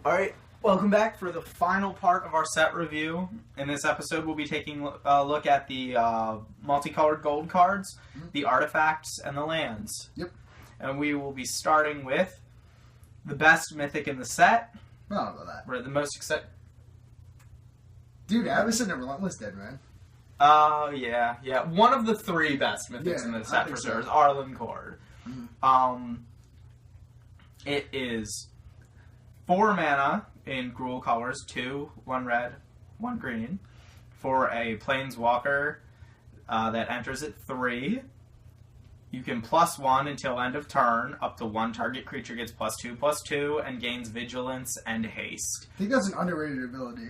Alright, welcome back for the final part of our set review. In this episode, we'll be taking a look at the multicolored gold cards, the artifacts, and the lands. Yep. And we will be starting with the best mythic in the set. I don't know that. We're the most excited. Dude, Avison and Relentless dead, man. Yeah. One of the three best mythics in the set for sure is Arlen Cord. It is 4 mana in Gruul colors, 2, 1 red, 1 green, for a Planeswalker that enters at 3. You can +1 until end of turn, up to 1 target creature gets +2/+2, and gains Vigilance and Haste. I think that's an underrated ability.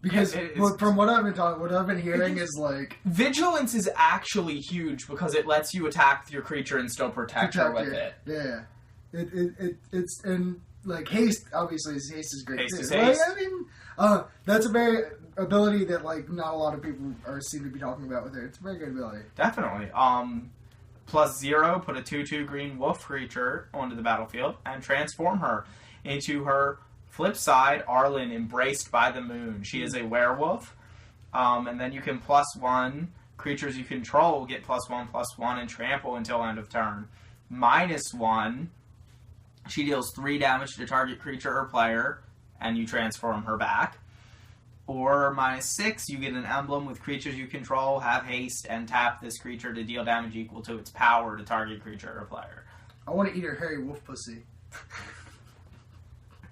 Because from what I've been hearing is like... Vigilance is actually huge because it lets you attack with your creature and still protect her with it. Yeah. It's and like haste obviously haste is great. Haste is like, haste. I mean, that's a very ability that like not a lot of people seem to be talking about with it. It's a very good ability. Definitely. +0, put a 2/2 green wolf creature onto the battlefield and transform her into her flip side Arlen, Embraced by the Moon. She is a werewolf, and then you can +1 creatures you control get +1/+1 and trample until end of turn. -1. She deals 3 damage to target creature or player, and you transform her back. Or -6, you get an emblem with creatures you control, have haste, and tap this creature to deal damage equal to its power to target creature or player. I want to eat her hairy wolf pussy.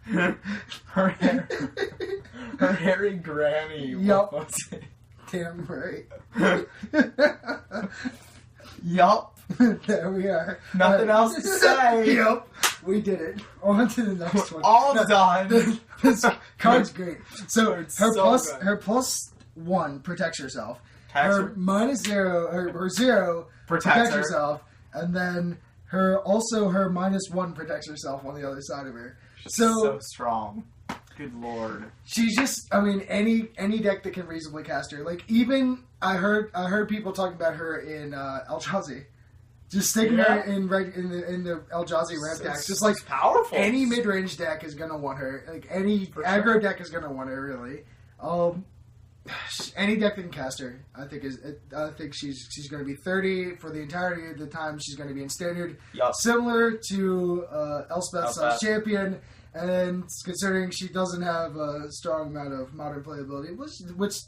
her hairy granny wolf pussy. Damn right. Yup. There we are. Nothing else to say. Yep. We did it. On to the next one. All done. This card's great. So her good. +1 protects herself. Her -0 or 0 protects her. herself, and then her -1 protects herself on the other side of her. So strong. Good lord. She's just, I mean, any deck that can reasonably cast her. Like even I heard people talking about her in Eldrazi. Just sticking her in the Eldrazi ramp decks. Just like powerful. Any mid-range deck is gonna want her. Like any aggro deck is gonna want her. Really. Any deck that can cast her, I think she's gonna be 30 for the entirety of the time. She's gonna be in standard. Yep. Similar to Elspeth Champion. And considering she doesn't have a strong amount of modern playability, which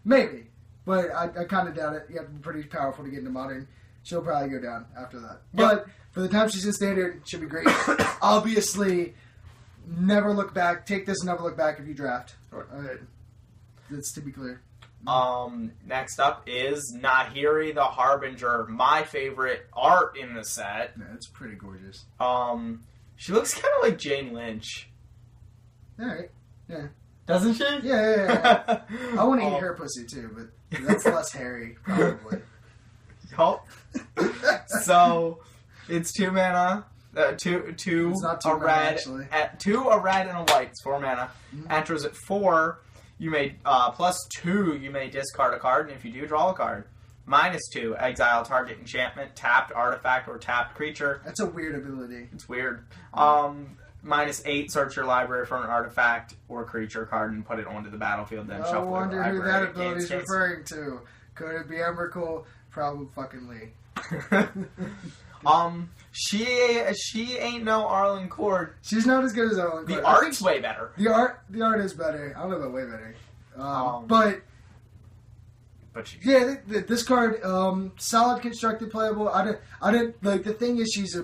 maybe, but I kind of doubt it. You have to be pretty powerful to get into modern. She'll probably go down after that. Yep. But for the time she's in standard, she'll be great. Obviously, never look back. Take this and never look back if you draft. All right. That's to be clear. Next up is Nahiri the Harbinger, my favorite art in the set. Yeah, it's pretty gorgeous. She looks kind of like Jane Lynch. All right. Yeah. Doesn't she? Yeah. I want to eat her pussy too, but that's less hairy, probably. Yup. So, it's 2 mana. Two it's not 2 a mana, red, actually. 2 a red and a white. It's 4 mana. Enters at 4. You may +2. You may discard a card, and if you do, draw a card. -2, exile target enchantment, tapped artifact, or tapped creature. That's a weird ability. It's weird. -8, search your library for an artifact or creature card and put it onto the battlefield. Then shuffle your library. I wonder who that ability is referring to. Could it be Emrakul? Probably fucking Lee. She ain't no Arlen Cord. She's not as good as Arlen Cord. The art's way better. The art is better. I don't know about way better. But yeah, this card, solid, constructed, playable. I didn't like. The thing is, she's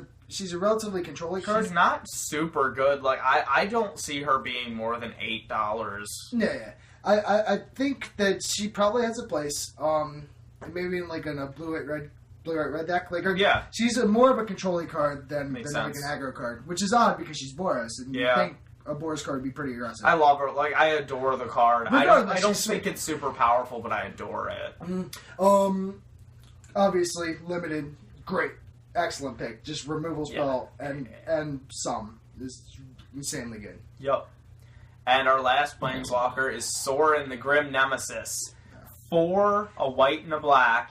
a relatively controlling card. She's not super good. Like I don't see her being more than $8. Yeah. I think that she probably has a place. Maybe in like in a blue-white red deck. Like she's more of a controlling card than like an aggro card, which is odd because she's Boros, and you think a Boros card would be pretty aggressive. I love her. Like I adore the card. I don't think it's super powerful, but I adore it. Obviously limited, great, excellent pick. Just removal spell and some is insanely good. Yep. And our last Planeswalker is Sorin the Grim Nemesis. 4, a white and a black.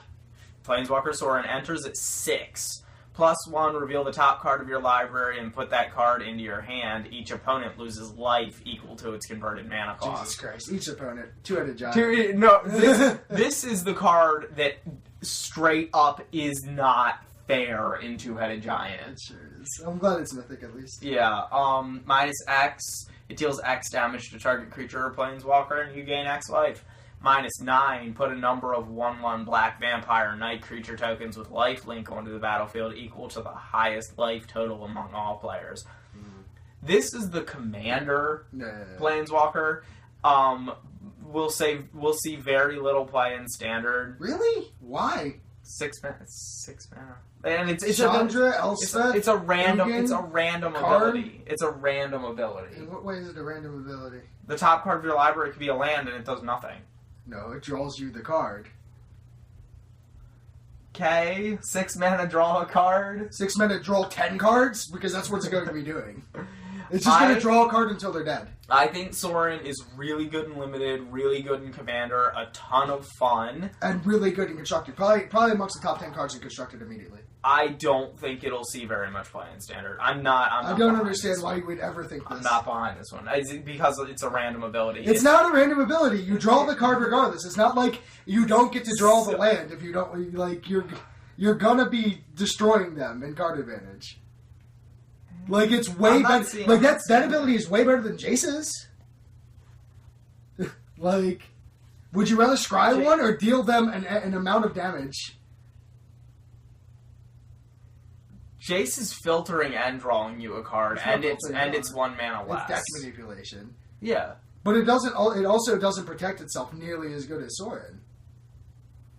Planeswalker Sorin enters at 6. +1, reveal the top card of your library and put that card into your hand. Each opponent loses life equal to its converted mana cost. Jesus Christ. Each opponent. Two-headed giant. No, this is the card that straight up is not fair in Two-Headed Giant. It sure is. I'm glad it's mythic at least. Yeah, -X. It deals X damage to target creature or planeswalker, and you gain X life. -9, put a number of 1/1 black vampire knight creature tokens with lifelink onto the battlefield equal to the highest life total among all players. This is the commander planeswalker. We'll see very little play in standard. Really? Why? 6 mana. And it's Chandra, Elspeth, it's a random Ugin, it's a random card? ability. It's a random ability. In what way is it a random ability? The top card of your library could be a land and it does nothing. No, it draws you the card. Okay, 6 mana, draw a card. 6 mana, draw 10 cards? Because that's what it's going to be doing. It's just going to draw a card until they're dead. I think Sorin is really good in Limited, really good in Commander, a ton of fun. And really good in Constructed. Probably amongst the top 10 cards in Constructed immediately. I don't think it'll see very much play in Standard. I don't understand why you would ever think this. I'm not behind this one. Because it's a random ability. It's not a random ability. You draw the card regardless. It's not like you don't get to draw the land if you don't, like, you're gonna be destroying them in card advantage. Like, it's way better. Like, that ability is way better than Jace's. Like, would you rather scry one or deal them an amount of damage? Jace is filtering and drawing you a card, and it's 1 mana less. It's deck manipulation. Yeah, but it doesn't. It also doesn't protect itself nearly as good as Sorin.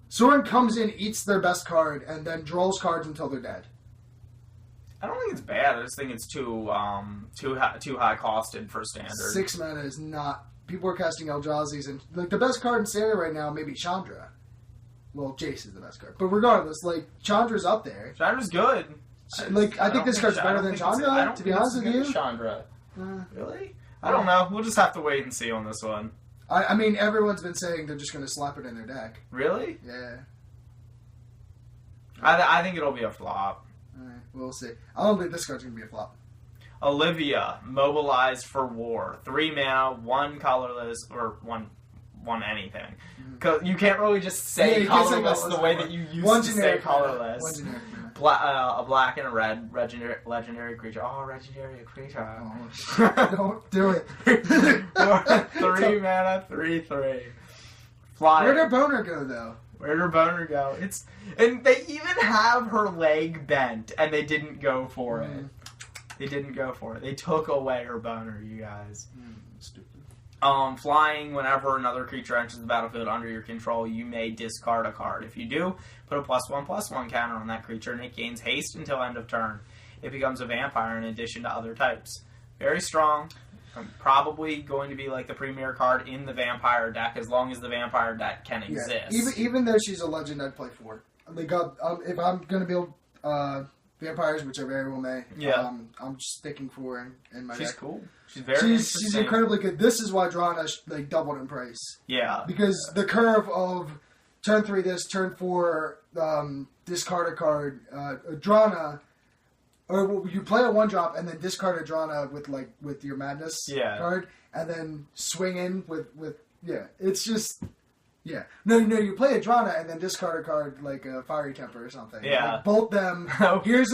Sorin comes in, eats their best card, and then draws cards until they're dead. I don't think it's bad. I just think it's too high costed for standard. 6 mana is not. People are casting Eldrazi's, and like the best card in standard right now, maybe Chandra. Well, Jace is the best card, but regardless, like Chandra's up there. Chandra's good. I think this card's better than Chandra. To be honest with you, Chandra. Really? I don't know. We'll just have to wait and see on this one. I mean, everyone's been saying they're just going to slap it in their deck. Really? Yeah. I think it'll be a flop. Alright, we'll see. I don't think this card's going to be a flop. Olivia, mobilized for war. 3 mana, 1 colorless, or one anything. Because you can't really just say colorless the way that you used to say colorless. One generic mana. A black and a red legendary creature. Oh, legendary creature. Oh, don't do it. 3 mana, 3/3. Fly. Where'd her boner go, though? Where'd her boner go? And they even have her leg bent, and they didn't go for it. They didn't go for it. They took away her boner, you guys. Stupid. Flying, whenever another creature enters the battlefield under your control, you may discard a card. If you do, put a +1/+1 counter on that creature, and it gains haste until end of turn. It becomes a vampire in addition to other types. Very strong. Probably going to be like the premier card in the vampire deck, as long as the vampire deck can exist. Even though she's a legend, I'd play 4. Like, if I'm going to build vampires, which I very well may, I'm sticking 4 in my deck. She's cool. She's very interesting. She's incredibly good. This is why Drana doubled in price. Yeah. Because the curve of turn 3 this, turn 4 discard a card, Drana, or you play a 1-drop and then discard a Drana with your Madness card, and then swing in with it's just. Yeah. No, you play a Drana and then discard a card like a Fiery Temper or something. Yeah. Like, bolt them. Here's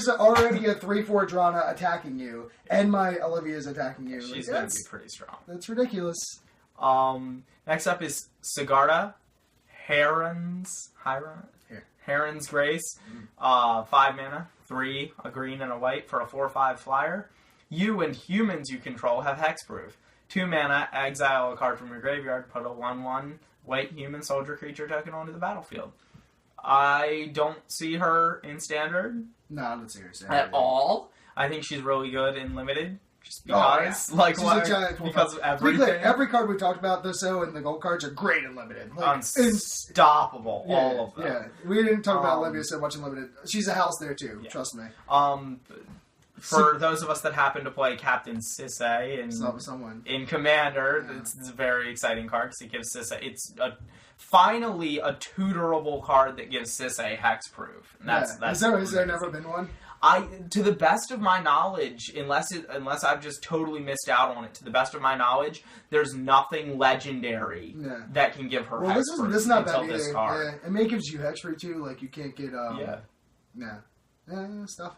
already a 3/4 Drana attacking you, and my Olivia's attacking you. She's going to be pretty strong. That's ridiculous. Next up is Sigarda, Heron's Grace. 5 mana, 3, a green and a white for a 4/5 flyer. You and humans you control have hexproof. 2 mana, exile a card from your graveyard, put a 1/1 white human soldier creature token onto the battlefield. I don't see her in standard. No, I don't see her in standard. At all. I think she's really good in limited. Just because, because of everything. Every card we talked about, and the gold cards are great in limited. Unstoppable, all of them. Yeah, we didn't talk about Olivia so much in limited. She's a house there too, trust me. For those of us that happen to play Captain Sisay in Commander, it's a very exciting card because it gives Sisay. It's finally a tutorable card that gives Sisay hexproof. That's Has there never been one? To the best of my knowledge, unless I've just totally missed out on it, to the best of my knowledge, there's nothing legendary that can give her hexproof. This is not bad either. This card. Yeah, it may gives you hexproof too. Like you can't get stuff.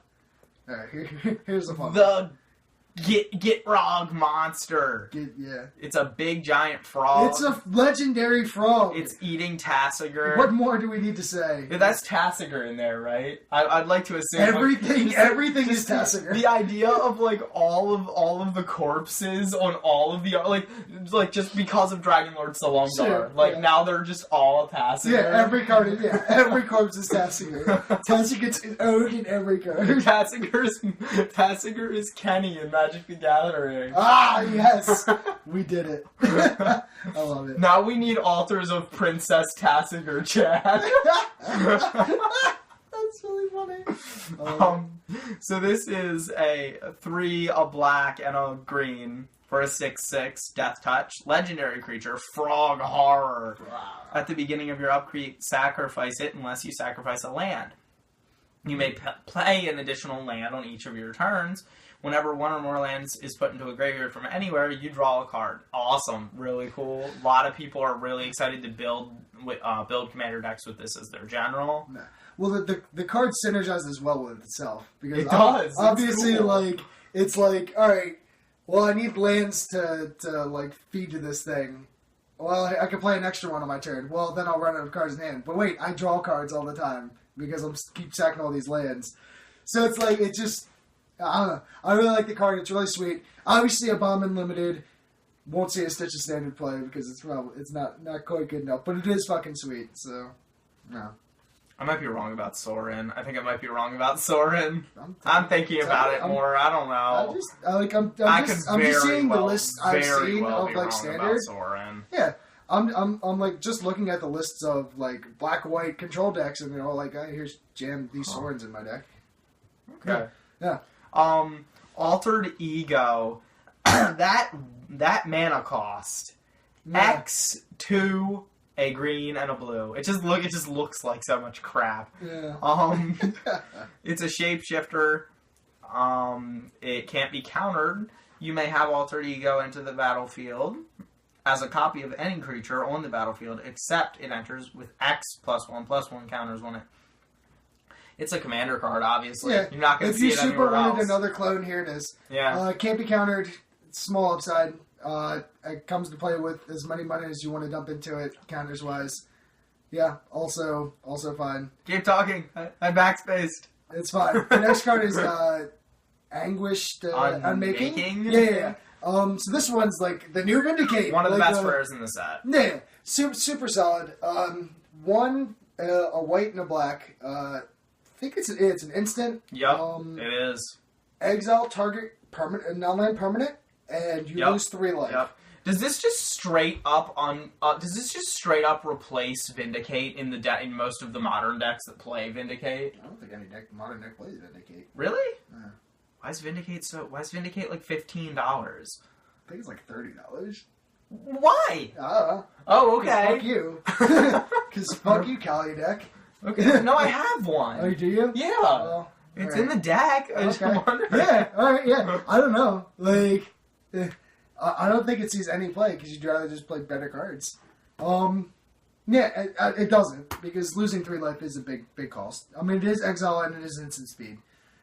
All right, here's the fun. The Gitrog monster. It's a big giant frog. It's a legendary frog. It's eating Tassiger. What more do we need to say? Yeah, that's Tassiger in there, right? I'd like to assume everything is Tassiger. The idea of like all of the corpses on all of the like just because of Dragonlord Salongar, now they're just all Tassiger. Yeah, every corpse is Tassiger. Tassiger's owned in every card. Tassiger is Kenny in Magic the Gathering. Ah, yes! We did it. I love it. Now we need altars of Princess Tassiger, Chad. That's really funny. So this is a 3, a black, and a green for a 6/6 Death Touch. Legendary creature, Frog Horror. Wow. At the beginning of your upkeep, sacrifice it unless you sacrifice a land. You may play an additional land on each of your turns. Whenever one or more lands is put into a graveyard from anywhere, you draw a card. Awesome. Really cool. A lot of people are really excited to build commander decks with this as their general. Nah. Well, the card synergizes well with itself. Because it does. Obviously, cool. It's like, alright, well, I need lands to feed to this thing. Well, I can play an extra one on my turn. Well, then I'll run out of cards in hand. But wait, I draw cards all the time because I'm keep sacking all these lands. So it's like, it just... I don't know. I really like the card. It's really sweet. Obviously, a Bomb Unlimited won't see a Stitch of Standard play because it's not quite good enough. But it is fucking sweet. So, no. I might be wrong about Sorin. I think I might be wrong about Sorin. I'm thinking about it more. I don't know. I'm just seeing the list I've seen of like Standard. Sorin. Yeah. I'm like just looking at the lists of like black-white control decks, and they're all like, here's jam these Sorins in my deck. Okay. Yeah. Altered Ego. that mana cost. X2, a green and a blue. It just looks like so much crap. Yeah. It's a shapeshifter. It can't be countered. You may have Altered Ego into the battlefield as a copy of any creature on the battlefield, except it enters with X+1/+1 counters on it. It's a commander card, obviously. Yeah. You're not going to see it anywhere else. If you super wanted another clone, here it is. Yeah. Can't be countered. Small upside. It comes to play with as many money as you want to dump into it, counters-wise. Yeah, also fine. Keep talking. I backspaced. It's fine. The next card is Anguished Unmaking. Yeah. So this one's like the new Vindicate. One of the best rares in the set. Yeah. Super solid. One, a white and a black. I think it's an instant. Yep, it is. Exile target non-land permanent, and you lose 3 life. Yep. Does this just straight up replace Vindicate in in most of the modern decks that play Vindicate? I don't think any modern deck plays Vindicate. Really? Yeah. Why is Vindicate like $15? I think it's like $30. Why? Oh, okay. Fuck you. Because fuck you, Kali deck. Okay. No, I have one. Oh, do you? Yeah. Well, it's in the deck. I just wonder. Yeah. All right. Yeah. I don't know. Like, I don't think it sees any play because you'd rather just play better cards. Yeah, it doesn't because losing 3 life is a big cost. I mean, it is exile and it is instant speed.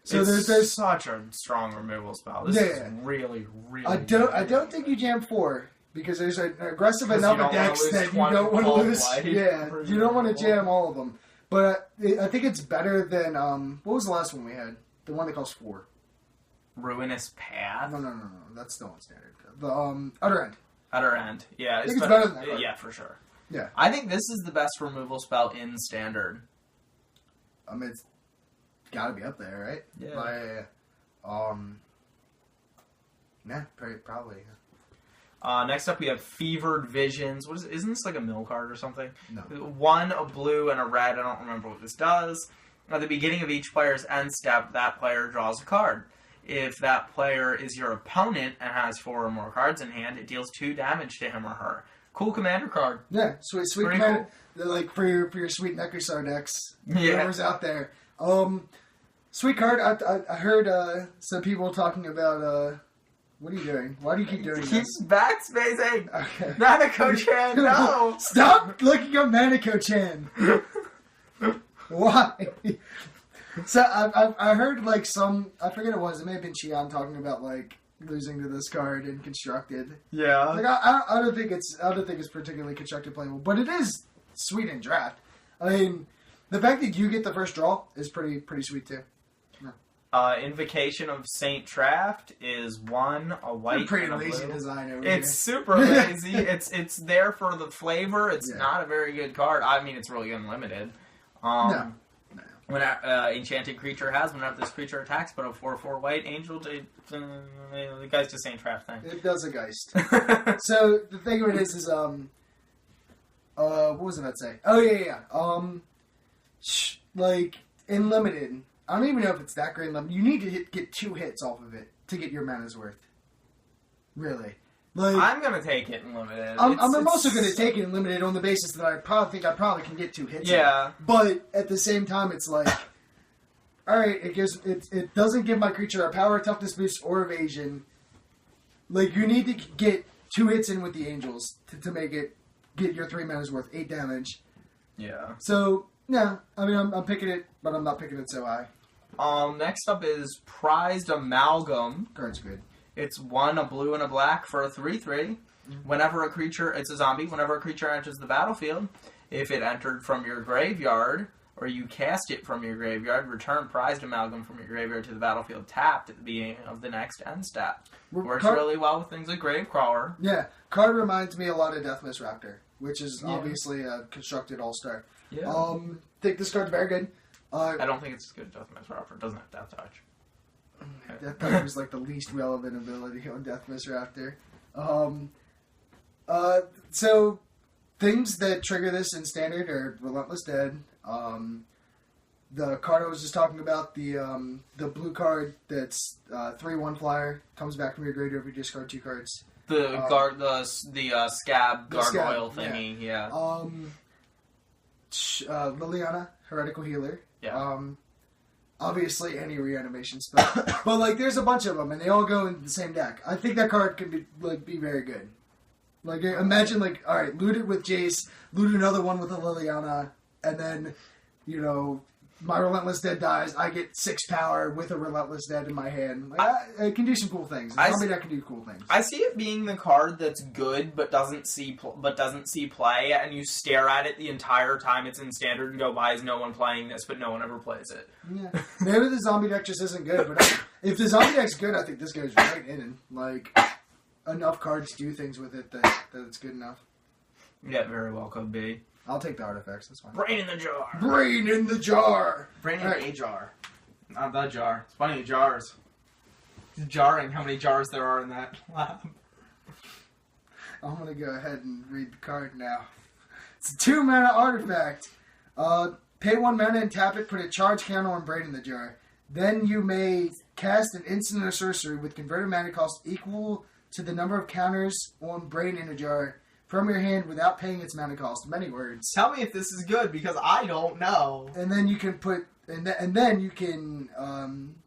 So there's such a strong removal spell. This is really. I don't think you jam 4. Because there's an aggressive enough of decks that you don't want to lose. Yeah, you don't want to jam all of them. But I think it's better than what was the last one we had? The one that costs 4. Ruinous Path. No. That's still on standard. The Utter End. Utter End. Yeah, it's better than that. Right? Yeah, for sure. Yeah, I think this is the best removal spell in standard. I mean, it's got to be up there, right? Yeah. Probably. Next up, we have Fevered Visions. Isn't this like a mill card or something? No. 1, a blue, and a red. I don't remember what this does. At the beginning of each player's end step, that player draws a card. If that player is your opponent and has 4 or more cards in hand, it deals 2 damage to him or her. Cool commander card. Yeah, sweet Pretty commander. cool. Like for your sweet Necrosar decks, Yeah. whoever's out there. Sweet card. I heard some people talking about. What are you doing? Why do you keep doing this? Keeps backspacing. Okay. Nanako-chan, no. Stop looking up Nanako-chan. Why? So I heard like some, I forget it was, it may have been Xi'an talking about like losing to this card in constructed. Yeah. Like I don't think it's particularly constructed playable, but it is sweet in draft. I mean, the fact that you get the first draw is pretty sweet too. Invocation of Saint Traft is 1, a white, Pretty and a lazy blue. design over It's super lazy. It's there for the flavor. It's not a very good card. I mean, it's really unlimited. No. When enchanted creature has, whenever this creature attacks, but a 4/4 white angel, the guy's just Saint Traft thing. It does a Geist. So the thing of it is what was I about to say? Oh yeah. Like in limited, I don't even know if it's that great. You need to get 2 hits off of it to get your mana's worth. Really. Like, I'm gonna take it in limited. I'm also gonna take it in limited on the basis that I probably can get 2 hits. Yeah. But at the same time, it's like, all right, it doesn't give my creature a power, toughness boost, or evasion. Like you need to get 2 hits in with the angels to make it get your 3 mana's worth, 8 damage. Yeah. So yeah, I mean I'm picking it, but I'm not picking it so high. Next up is Prized Amalgam. Card's good. It's 1, a blue, and a black for a 3/3. Whenever a creature, it's a zombie. Whenever a creature enters the battlefield, if it entered from your graveyard or you cast it from your graveyard, return Prized Amalgam from your graveyard to the battlefield tapped at the beginning of the next end step. Works really well with things like Gravecrawler. Yeah, card reminds me a lot of Deathmiss Raptor, which is obviously a constructed all-star. Yeah. Think this card's very good. I don't think it's as good as Deathmiss Raptor. It doesn't have Death Touch. Death Touch was like the least relevant ability on Deathmiss Raptor. So things that trigger this in standard are Relentless Dead. The card I was just talking about, the blue card that's 3/1 flyer, comes back from your graveyard if you discard 2 cards. The scab gargoyle thingy, yeah. Liliana, Heretical Healer. Yeah. Obviously any reanimation spell. But like there's a bunch of them and they all go in the same deck. I think that card could be very good. Like imagine like, alright, loot it with Jace, loot another one with a Liliana, and then, you know, my Relentless Dead dies, I get 6 power with a Relentless Dead in my hand. Like, I can do some cool things. Zombie deck can do cool things. I see it being the card that's good but doesn't see play, and you stare at it the entire time it's in standard and go, why is no one playing this, but no one ever plays it. Yeah. Maybe the zombie deck just isn't good, but if the zombie deck's good, I think this goes right in and like enough cards do things with it that it's good enough. Yeah, very well could be. I'll take the artifacts, that's fine. Brain in the jar. Brain in the jar. Brain in a jar. Not the jar. It's funny, jars. It's jarring how many jars there are in that lab. I'm going to go ahead and read the card now. It's a 2-mana artifact. Pay 1 mana and tap it, put a charge counter on Brain in the jar. Then you may cast an instant or sorcery with converted mana cost equal to the number of counters on Brain in a jar from your hand without paying its mana cost. Many words. Tell me if this is good, because I don't know. And then you can put, and then you can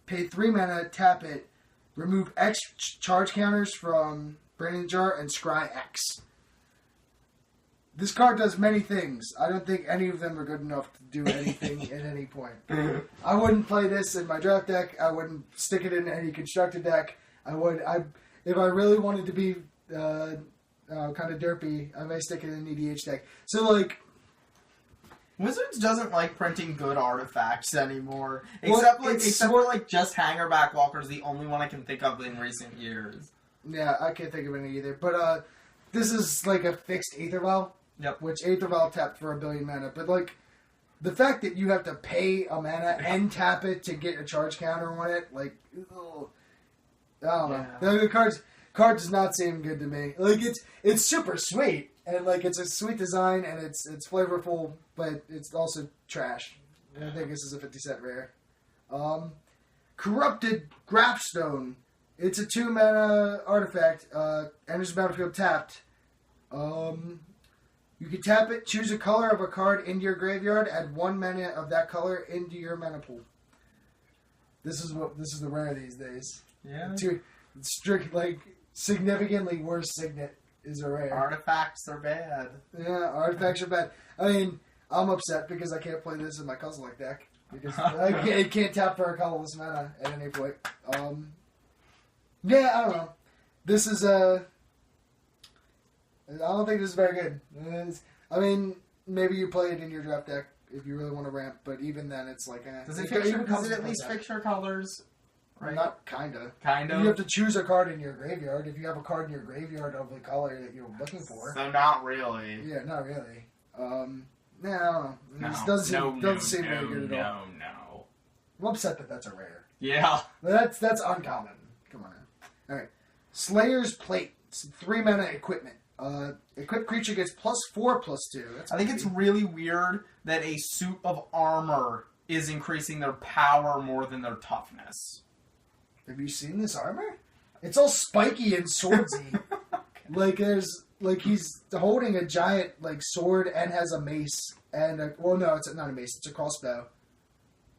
pay 3 mana, tap it, remove X charge counters from Brain in the Jar, and scry X. This card does many things. I don't think any of them are good enough to do anything at any point. I wouldn't play this in my draft deck. I wouldn't stick it in any constructed deck. If I really wanted to be kind of derpy, I may stick it in an EDH deck. So, like, Wizards doesn't like printing good artifacts anymore. Except for just Hangerback Walker's the only one I can think of in recent years. Yeah, I can't think of any either. But this is like a fixed Aether Vial. Yep. Which Aether Vial tapped for 1 billion mana. But, like, the fact that you have to pay a mana and tap it to get a charge counter on it, like, ugh. I don't know. The card does not seem good to me. Like, it's super sweet, and like it's a sweet design, and it's flavorful, but it's also trash. And I think this is a 50-cent rare. Corrupted Grapstone. It's a 2-mana artifact. Enters the battlefield tapped. You can tap it, choose a color of a card into your graveyard, add 1 mana of that color into your mana pool. This is the rare these days. Yeah. Strict, like, significantly worse signet is a rare. Artifacts are bad. Yeah, artifacts are bad. I mean, I'm upset because I can't play this in my Colorless deck. Because I can't tap for a colorless mana at any point. Yeah, I don't know. This is I don't think this is very good. I mean, maybe you play it in your draft deck if you really want to ramp, but even then, it's like... Does it at least fix your colors? Right? Not kinda. Kinda? You have to choose a card in your graveyard. If you have a card in your graveyard of the color that you're looking for. So not really. Yeah, not really. I don't know. This doesn't seem very good at all. No. I'm upset that that's a rare. Yeah. That's uncommon. Come on now. Alright. Slayer's Plate. It's 3 mana equipment. Equipped creature gets +4/+2. I think it's really weird that a suit of armor is increasing their power more than their toughness. Have you seen this armor? It's all spiky and swordsy. Okay. He's holding a giant sword and has a mace and no, it's not a mace. It's a crossbow.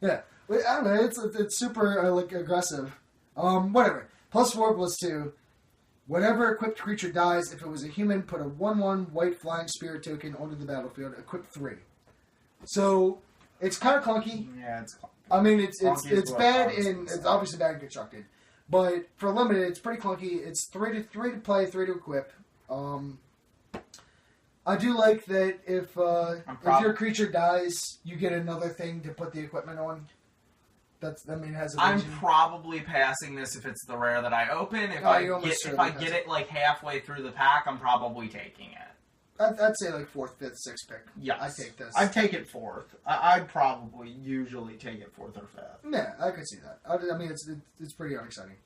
Yeah, I don't know. It's super aggressive. Whatever. +4/+2. Whenever equipped creature dies, if it was a human, put a 1/1 white flying spirit token onto the battlefield. Equip 3. So it's kind of clunky. Yeah, it's clunky. I mean, it's bad it's obviously bad and constructed, but for limited, it's pretty clunky. It's 3 to play, 3 to equip. I do like that if your creature dies, you get another thing to put the equipment on. It has a I'm vision. probably passing this if it's the rare that I open. If I get it halfway through the pack, I'm probably taking it. I'd say 4th, 5th, 6th pick. Yes. I take this. I'd take it 4th. I'd probably usually take it 4th or 5th. Yeah, I could see that. I mean, it's pretty unexciting.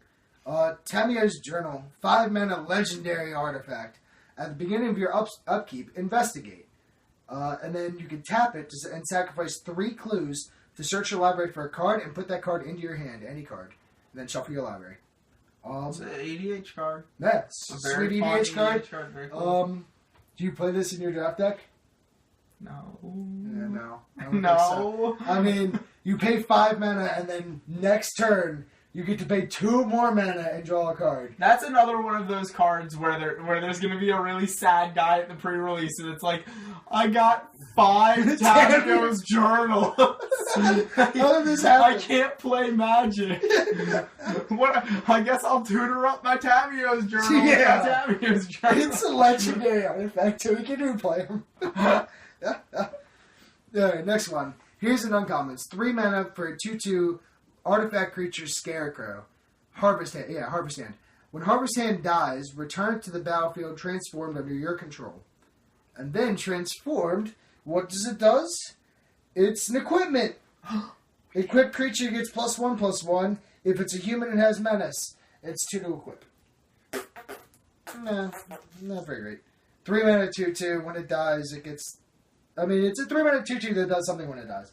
Tamiya's Journal. 5 mana legendary artifact. At the beginning of your upkeep, investigate. And then you can tap it and sacrifice 3 clues to search your library for a card and put that card into your hand, any card. And then shuffle your library. It's an EDH card. Yeah, sweet EDH card. Very cool. Do you play this in your draft deck? No. Yeah, no. No. So. I mean, you pay 5 mana and then next turn you get to pay 2 more mana and draw a card. That's another one of those cards where there's going to be a really sad guy at the pre-release, and it's like, I got 5 Tamiya's Journal. How did this happen? I can't play Magic. I guess I'll tutor up my Tamiya's Journal. Yeah. Tamiya's Journal. It's a legendary artifact, so we can replay him. Alright, next one. Here's an uncommon. It's 3 mana for a 2/2 artifact creature Scarecrow. Harvest Hand. When Harvest Hand dies, return it to the battlefield transformed under your control. And then transformed, what does it does? It's an equipment. Equipped creature gets +1/+1. If it's a human, it has menace. It's 2 to equip. Nah, not very great. 3 mana 2/2. When it dies, it gets... I mean, it's a 3 mana 2/2 that does something when it dies.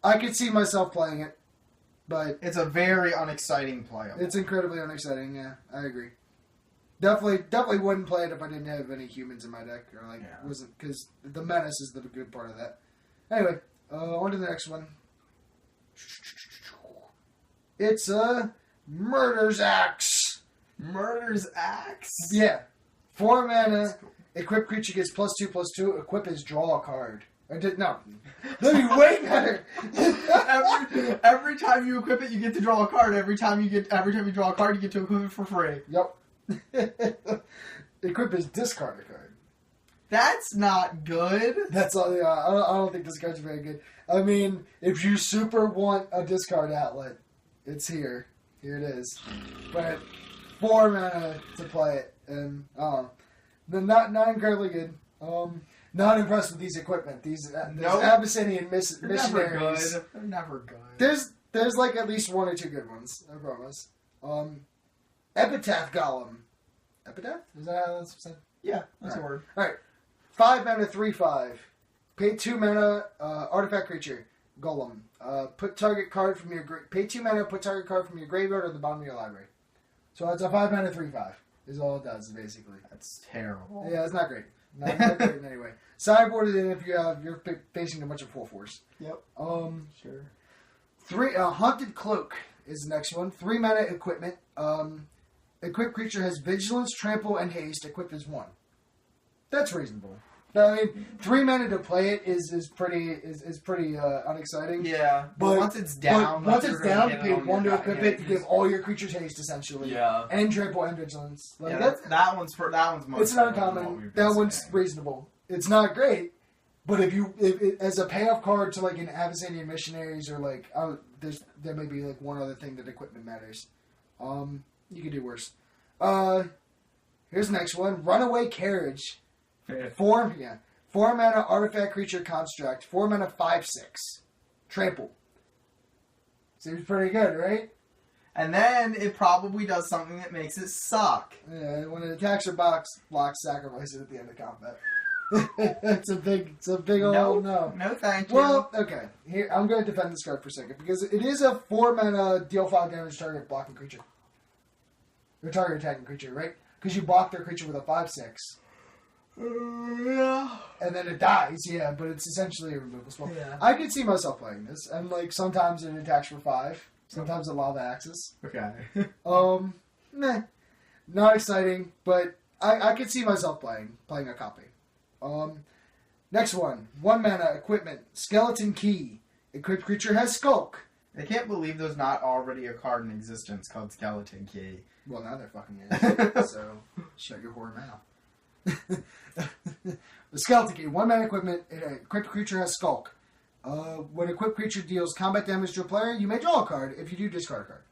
I could see myself playing it, but... It's a very unexciting playable. It's incredibly unexciting, yeah. I agree. Definitely wouldn't play it if I didn't have any humans in my deck, or wasn't, because the menace is the good part of that. Anyway, on to the next one. It's a Murder's Axe. Murder's Axe? Yeah. 4 mana, cool. Equipped creature gets +2/+2, equip is draw a card. No. That'd be way better. every time you equip it, you get to draw a card. Every time you draw a card, you get to equip it for free. Yep. Equip is discard a card. That's not good. That's all. Yeah, I don't think this card's very good. I mean, if you super want a discard outlet, it's here. Here it is. But 4 mana to play it, and not incredibly good. Not impressed with these equipment. These Abyssinian missionaries. They're never good. There's at least 1 or 2 good ones. I promise. Epitaph Golem. Epitaph? Is that how that's said? Yeah, that's a word. All right. 5 mana 3/5. Pay 2 mana. Artifact creature. Golem. Put target card from your pay 2 mana. Put target card from your graveyard or the bottom of your library. So it's a 5 mana 3/5 is all it does basically. That's terrible. Yeah, it's not great. Not great in any way. Sideboard it in if you're facing a bunch of 4/4s. Yep. Sure. Haunted Cloak is the next one. 3 mana equipment. Equipped creature has vigilance, trample, and haste. Equipped is 1. That's reasonable. I mean, 3 mana to play it is pretty unexciting. Yeah, but once it's down, you pay 1 to equip it. You give all your creatures haste essentially. Yeah, and trample and vigilance. Like that one's most. It's not uncommon. That one's reasonable. It's not great, but if as a payoff card to like an Abyssinian Missionaries or like there may be like one other thing that equipment matters. You could do worse. Here's the next one: Runaway Carriage. 4 mana artifact creature construct. 4 mana 5/6. Trample. Seems pretty good, right? And then it probably does something that makes it suck. Yeah, when it attacks or blocks, sacrifice it at the end of combat. It's a big old no. No, thank you. Well, okay. Here, I'm going to defend this card for a second because it is a 4 mana deal 5 damage target blocking creature. Or target attacking creature, right? Because you block their creature with a 5/6. Yeah. And then it dies, yeah, but it's essentially a removal spell. Yeah. I could see myself playing this, and like sometimes it attacks for 5, sometimes it lava axis. Okay. Meh. Not exciting, but I could see myself playing a copy. Next one. 1 mana equipment. Skeleton Key. Equipped creature has Skulk. I can't believe there's not already a card in existence called Skeleton Key. Well, now there fucking is. So, shut your whore mouth. The Skeleton Key. 1 mana equipment. Equipped creature has Skulk. When equipped creature deals combat damage to a player, you may draw a card. If you do, discard a card.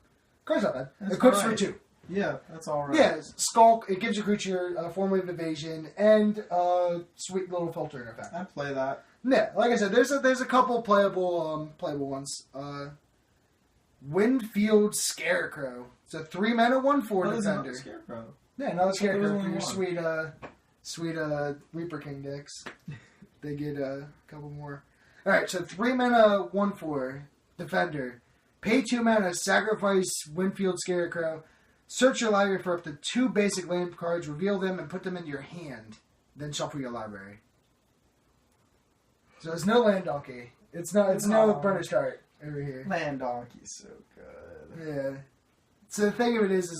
Card's not bad. That's Equips right. for 2. Yeah, that's all right. Yeah, Skulk. It gives your creature a form of evasion and sweet little filtering effect. I play that. Yeah, like I said, there's a couple playable ones. Windfield Scarecrow. It's a 3 mana 1/4 defender. Scarecrow. Yeah, another Scarecrow for only your sweet Reaper King decks. They get a couple more. All right, so 3 mana 1/4 defender. Pay 2 mana, sacrifice Windfield Scarecrow. Search your library for up to 2 basic land cards, reveal them, and put them into your hand. Then shuffle your library. So it's no Land Donkey. It's no Burnish Heart over here. Land Donkey's so good. Yeah. So the thing of it is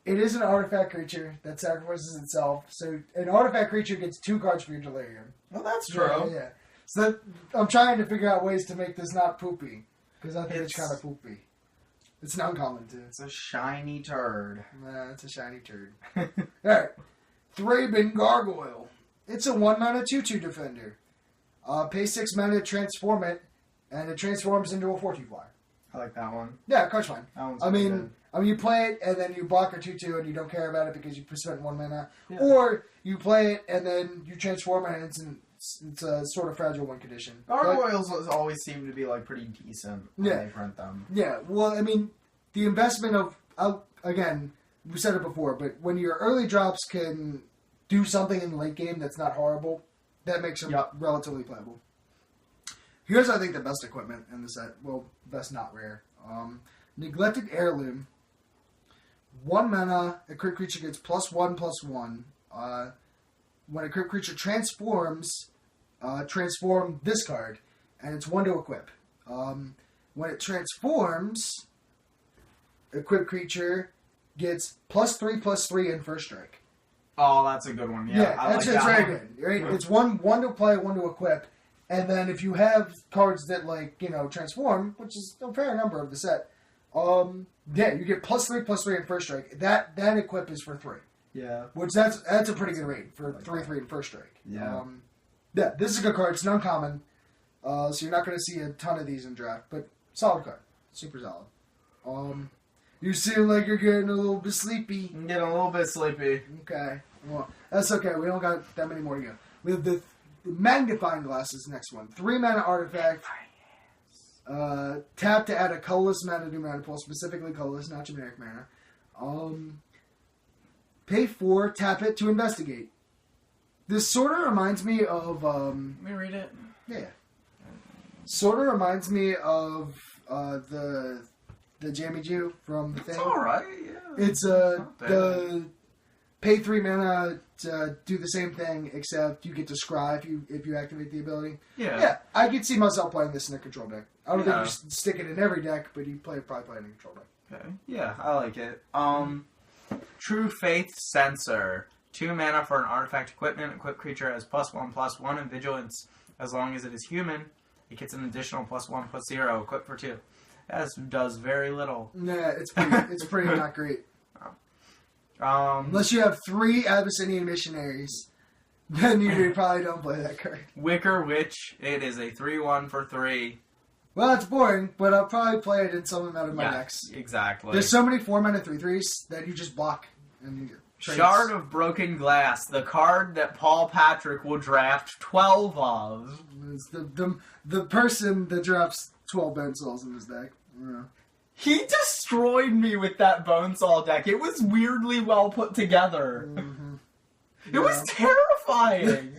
it is an artifact creature that sacrifices itself. So an artifact creature gets 2 cards for your Delirium. Well, that's true. Yeah. So I'm trying to figure out ways to make this not poopy. Because I think it's kind of poopy. It's an uncommon, too. It's a shiny turd. Nah, it's a shiny turd. Alright. Thraben Gargoyle. It's a 1 mana 2/2 defender. Pay 6 mana to transform it, and it transforms into a 4/2 flyer. I like that one. Yeah, card's fine. That one's I mean, you play it, and then you block a 2/2, and you don't care about it because you spent 1 mana. Yeah. Or you play it, and then you transform it, and it's a sort of fragile win condition. Gargoyles always seem to be like pretty decent when they print them. Yeah, well, I mean, the investment of, again, we said it before, but when your early drops can do something in the late game that's not horrible, that makes them relatively playable. Here's, I think, the best equipment in the set. Well, best not rare. Neglected Heirloom. 1 mana, a crit creature gets +1/+1. When a crit creature transforms, transform this card, and it's 1 to equip. When it transforms, equipped creature gets +3/+3 in first strike. Oh, that's a good one. Yeah, that's very good. Right? It's one to play, 1 to equip, and then if you have cards that transform, which is a fair number of the set, you get +3/+3 in first strike. That equip is for 3. Yeah, which that's a pretty good rate for 3/3 in first strike. Yeah, this is a good card. It's non-common, so you're not going to see a ton of these in draft, but solid card, super solid. You seem like you're getting a little bit sleepy. I'm getting a little bit sleepy. Okay. Well, that's okay. We don't got that many more to go. We have the Magnifying Glass is the next one. 3 mana artifact. Tap to add a colorless mana to mana pool, specifically colorless, not generic mana. Pay 4, tap it to investigate. This sort of reminds me of... Let me read it. Yeah. Sort of reminds me of the Jammy Jew from the thing. It's alright, yeah. It's the pay 3 mana to do the same thing, except you get to scry if you activate the ability. Yeah, I could see myself playing this in a control deck. I don't think you stick it in every deck, but you probably play it in a control deck. Okay, yeah, I like it. True Faith Sensor. 2 mana for an artifact equipment. Equipped creature has +1/+1 in vigilance. As long as it is human, it gets an additional +1/+0. Equipped for 2. That does very little. Nah, it's pretty not great. Unless you have 3 Abyssinian missionaries, then you probably don't play that card. Wicker Witch. It is a 3/1 for 3. Well, it's boring, but I'll probably play it in some amount of my decks. Exactly. There's so many 4-mana 3/3s that you just block. And you Shard of Broken Glass. The card that Paul Patrick will draft 12 of. It's the person that drafts 12 Bone Souls in his deck. Yeah. He destroyed me with that Bonesaw deck. It was weirdly well put together. Mm-hmm. It was terrifying.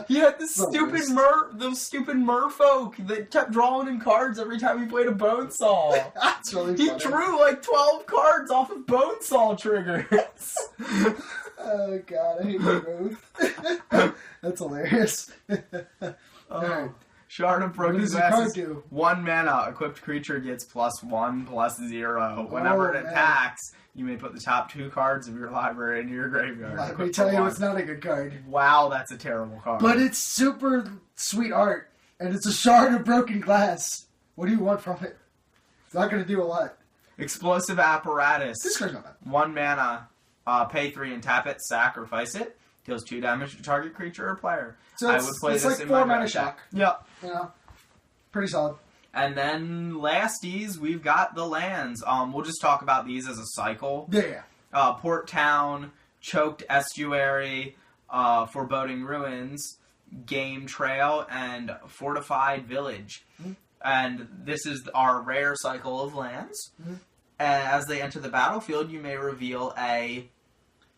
He had those stupid merfolk that kept drawing in cards every time he played a Bonesaw. That's really He funny. drew like 12 cards off of Bonesaw triggers. Oh god, I hate you both. That's hilarious. Alright. Shard of Broken What does the Glass card is do? 1 mana. Equipped creature gets +1/+0. Whenever it man. attacks, you may put the top 2 cards of your library into your graveyard. Let me Equipped tell for you, 1. it's not a good card. Wow, that's a terrible card. But it's super sweet art, and it's a Shard of Broken Glass. What do you want from it? It's not going to do a lot. Explosive Apparatus. This card's not bad. 1 mana. Pay 3 and tap it. Sacrifice it. Deals 2 damage to target creature or player. So I it's, would play it's this like in 4 my mana draft shock. deck. Yep. You know, pretty solid. And then lasties, we've got the lands. We'll just talk about these as a cycle. Yeah. Port Town, Choked Estuary, Foreboding Ruins, Game Trail, and Fortified Village. Mm-hmm. And this is our rare cycle of lands. Mm-hmm. As they enter the battlefield, you may reveal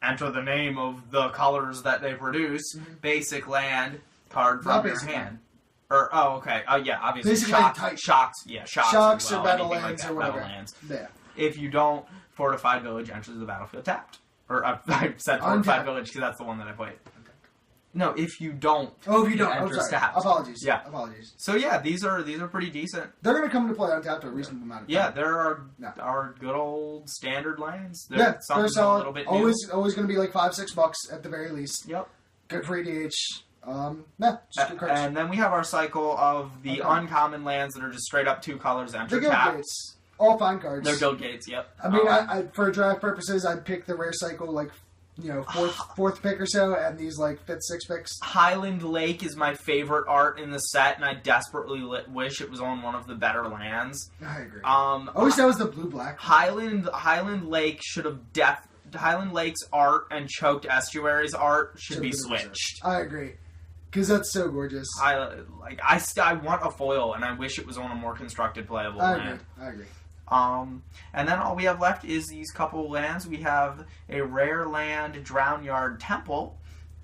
enter the name of the colors that they produce, basic land card from your hand. Or, okay. Yeah, obviously. Basically, shocks. Yeah, shocks. Shocks or battle anything lands like or whatever. Battle lands. Yeah. If you don't, Fortified Village enters the battlefield tapped. Or, I said Fortified Untapped. Village because that's the one that I played. No, if you don't. Oh, if you don't. it I'm enters sorry. tapped. Apologies. Yeah. Apologies. So, yeah, these are pretty decent. They're going to come into play untapped a reasonable amount of time. Yeah, there are our good old standard lands. They're something solid. a little bit new. Always going to be like $5-6 at the very least. Yep. Good for EDH. Just good cards. And then we have our cycle of the uncommon lands that are just straight up 2 colors enter The Guild tapped. Gates. All fine cards. They're Guild Gates, yep. I mean, I for draft purposes, I'd pick the rare cycle, like, fourth pick or so, and these, like, 5th, 6th picks. Highland Lake is my favorite art in the set, and I desperately wish it was on one of the better lands. I agree. I wish that was the blue-black. Highland Lake should have Highland Lake's art and Choked Estuary's art should be switched. I agree. Because that's so gorgeous. I want a foil, and I wish it was on a more constructed playable land. I agree. And then all we have left is these couple lands. We have a rare land, Drownyard Temple.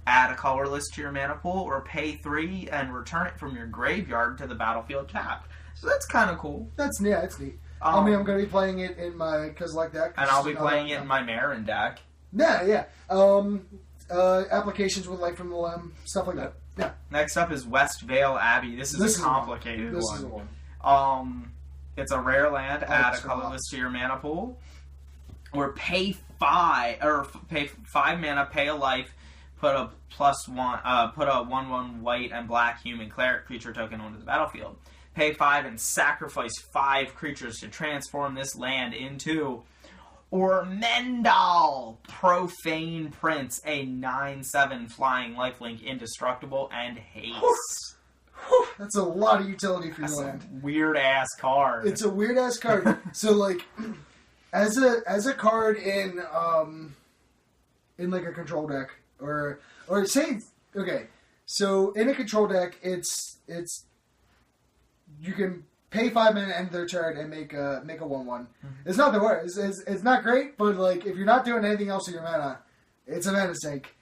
Add a colorless to your mana pool, or pay 3 and return it from your graveyard to the battlefield tapped. So that's kind of cool. It's neat. I mean, I'm going to be playing it in my Kozilek deck. And I'll be playing it in my Marin deck. Yeah. Applications with Light from the Limb, stuff like that. Yeah. Next up is West Vale Abbey. This is a complicated one. This is one. It's a rare land. Add a colorless to your mana pool, or pay 5 mana, pay a life, put a put a 1/1 white and black human cleric creature token onto the battlefield. Pay 5 and sacrifice 5 creatures to transform this land into Ormendal Profane Prince, a 9/7 flying lifelink, indestructible and haste. That's a lot of utility for your land. Weird ass card. It's a weird ass card. So like, as a card in like a control deck or say okay, so in a control deck it's you can pay 5 mana end their turn and make a 1/1. Mm-hmm. It's not the worst. It's not great, but like if you're not doing anything else with your mana, it's a mana sink.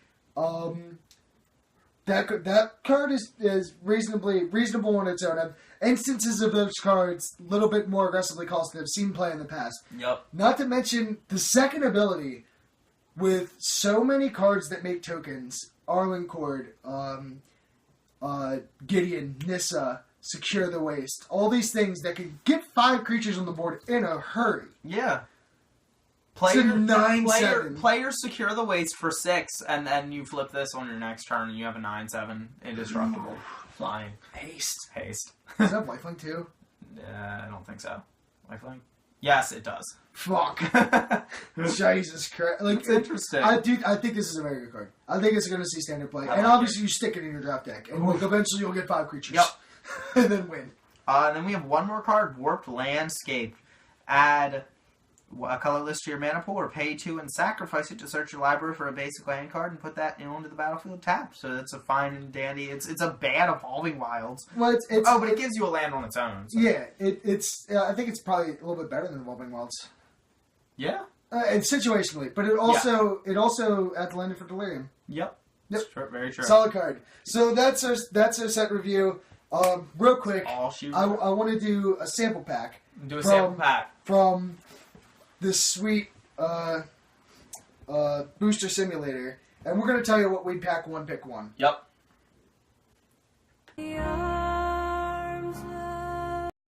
That card is reasonable on its own. Instances of those cards a little bit more aggressively costed I've seen play in the past. Yep. Not to mention the second ability with so many cards that make tokens. Arlen Cord, Gideon, Nissa, Secure the Waste. All these things that can get 5 creatures on the board in a hurry. Yeah. Players secure the waste for 6, and then you flip this on your next turn, and you have a 9/7 indestructible flying Haste. Haste. Is that lifelink too? I don't think so. Lifelink? Yes, it does. Fuck. Jesus Christ! Like, it's interesting. I think this is a very good card. I think it's going to see standard play, and obviously you stick it in your draft deck, and like, eventually you'll get 5 creatures. Yep. And then win. And then we have one more card, Warped Landscape. Add a colorless to your mana pool, or pay 2 and sacrifice it to search your library for a basic land card and put that onto the battlefield tapped. So that's a fine and dandy. It's a bad Evolving Wilds. Well, but it gives you a land on its own. So. Yeah, I think it's probably a little bit better than Evolving Wilds. Yeah. And situationally, but it also adds land for Delirium. Yep. True, very true. Solid card. So that's our set review. Real quick, I want to do a sample pack. Do a sample pack from this sweet booster simulator, and we're going to tell you what we'd pack one, pick one. Yep.